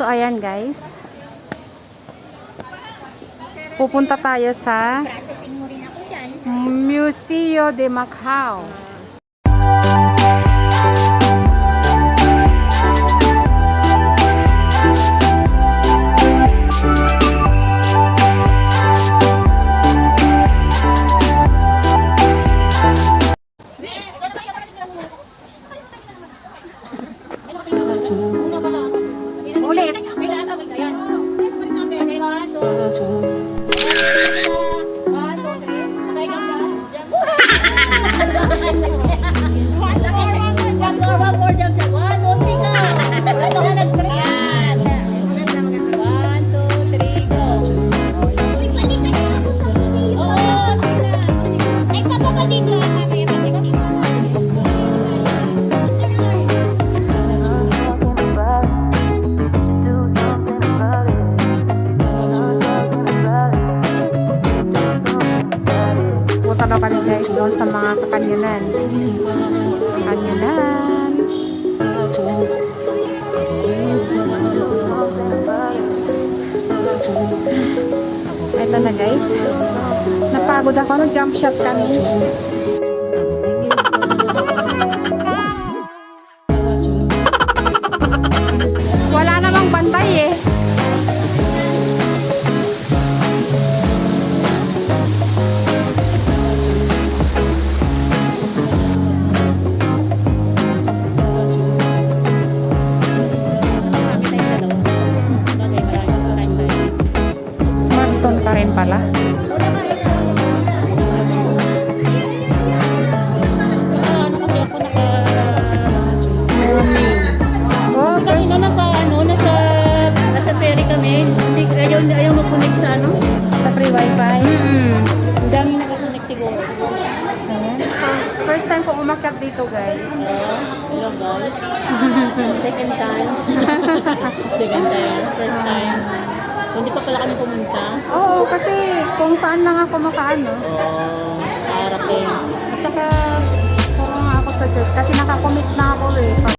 ayan guys. Pupunta tayo sa Museo de Macau. Ulit. Punta na kami guys doon sa mga kakanyanan. Kakanyanan. Ito na guys. Napagod ako. Nag-jump shot kami. Wala namang bantay eh. Smartphone pa rin pala. Oh, Kanina nasa ferry kami. Hindi ayaw mag-connect sa sa free wifi. Ang dami nag-connect siguro. Ayan. So, first time ko umakyat dito guys. Hello guys. Second time. Second time. First time. Hindi pa pala kami pumunta. Oo, kasi kung saan lang ako makaano. Arating. At saka, puro nga ako sa church. Kasi nakakommit na ako eh.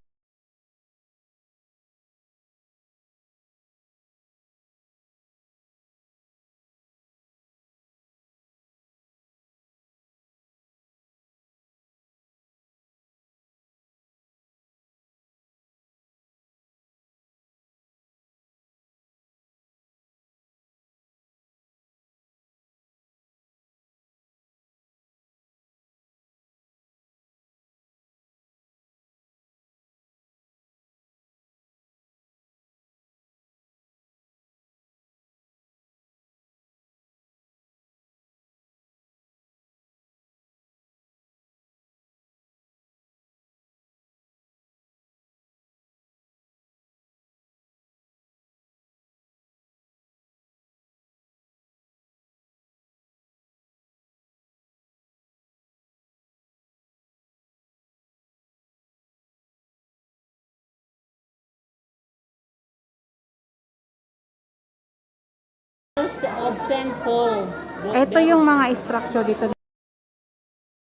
Of St. Paul. Ito yung mga structure dito.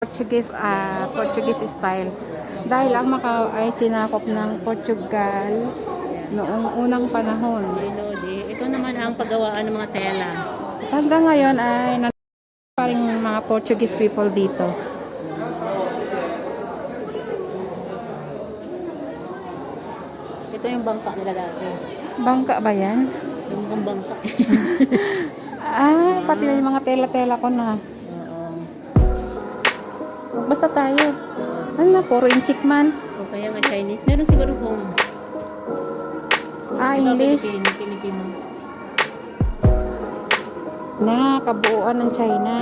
Portuguese style. Dahil ang Macau ay sinakop ng Portugal noong unang panahon. Ito naman ang paggawaan ng mga tela. Hanggang ngayon ay pa rin mga Portuguese people dito. Ito yung bangka nila dati. Bangka ba yan? Yung bangka. Pati na yung mga tela-tela ko na. Basta tayo. Ano na, puro inchik man. O kaya nga Chinese. Meron siguro kung English. Filipino. Na, kabuuan ng China.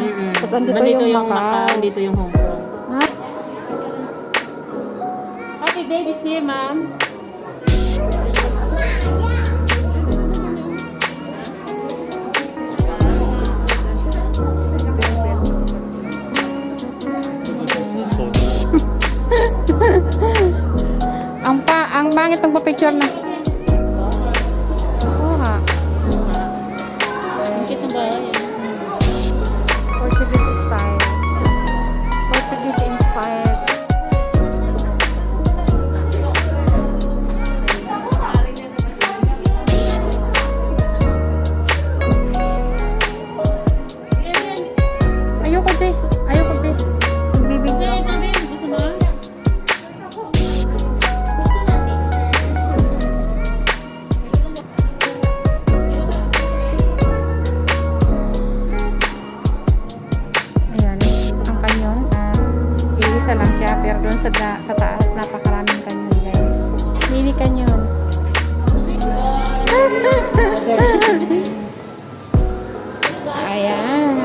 Tapos andito Nandito yung Macau. Dito yung Hong Kong. Ha? Happy babies here, ma'am. ang pangit ng picture na. Oo ha. Ang cute na bahay. Portuguese style. Portuguese inspired. isa lang siya, pero doon sa taas napakaraming canyon, guys. Mini canyon. Ayan.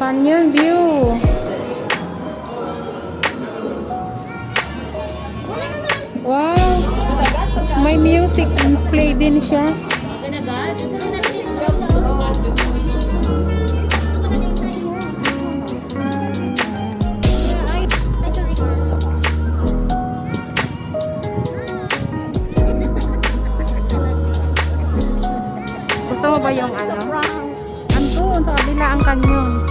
Canyon view. Wow. May music play din siya. Gusto mo ba yung ano? Andun, sa kabila ang kanyon.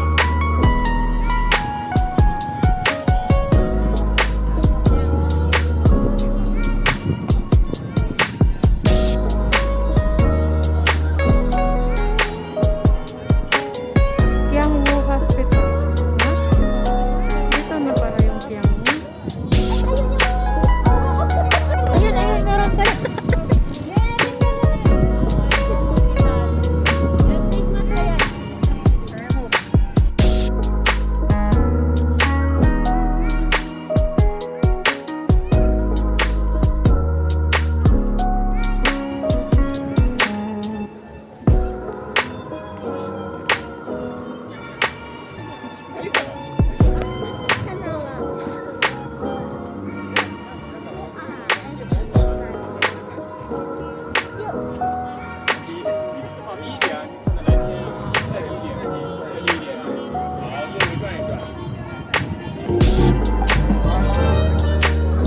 Kiangwoo Hospital. Dito na para yung Kiangwoo. Ayun, meron pa yun.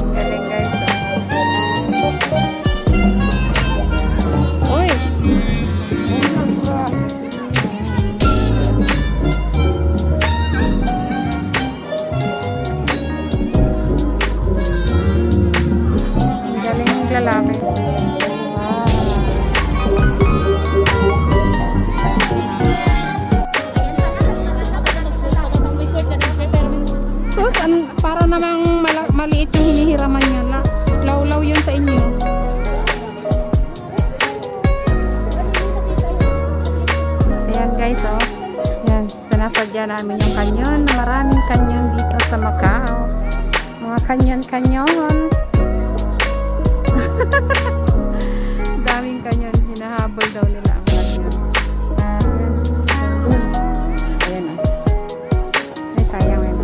Galing, guys. Uy! Ang galing ng lalaki. Sus, para namang maliit yung hinihiraman nyo. Law-law yun sa inyo. Ayan, guys, oh. Ayan, sinasadya namin yung kanyon. Maraming kanyon dito sa Macau. Mga kanyon-kanyon. Daming kanyon. Hinahabol daw nila ang kanyon. Ayan. Ayan, oh. Ay, sayang yun.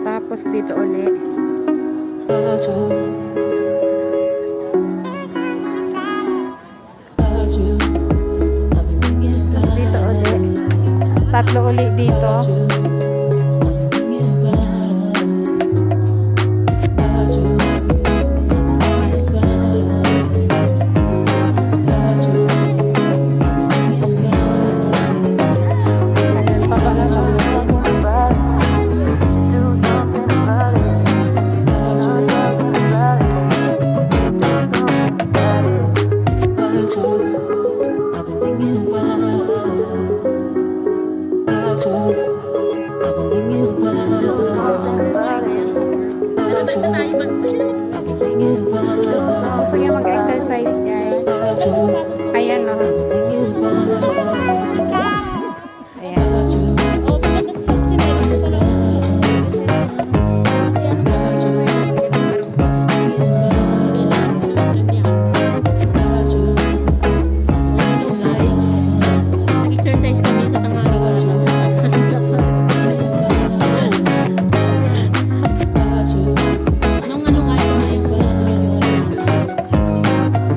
Tapos dito ulit. Dito ulit. Tatlo ulit dito. Ayan pa pala siya. Gusto niya mag-exercise, guys. Ayan, no. Ayan. Exercise kami sa tanghali. Anong kaya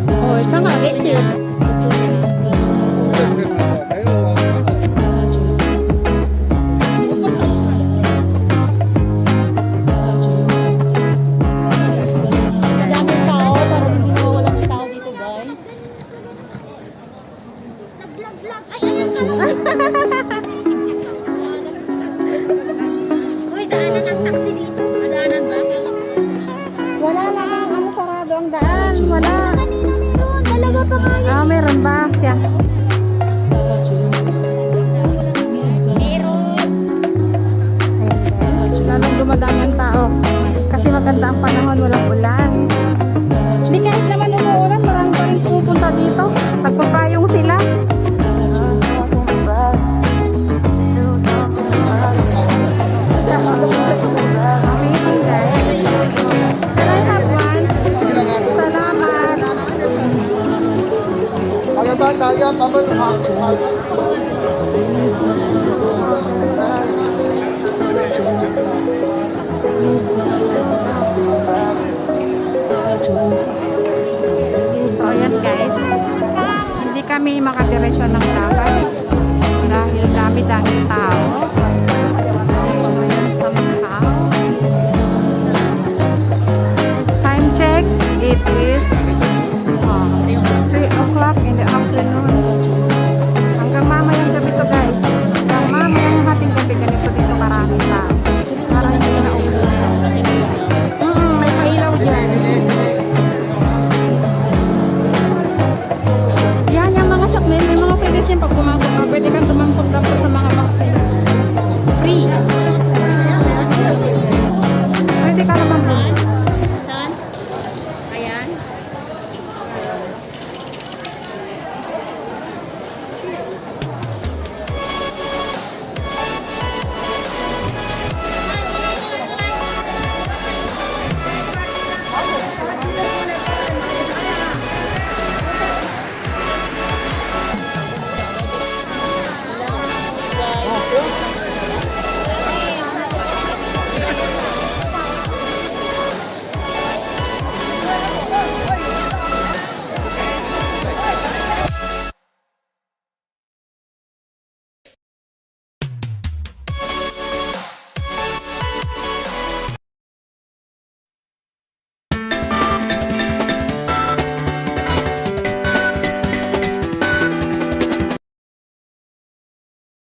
Oh, saan ka exit? Madaming tao, parang hindi mo wala ng tao dito, guys. Nag-vlog-vlog. Ay, ayun ka. Uy, daanan ng taxi dito. Madaanan ba? Wala namang ano, sarado ang daan. Wala. Kanina meron. Dalawa pa nga yun. Ah, meron ba siya? So, ayan guys. Hindi kami makadiretso ng dagat dahil dami-dami tao.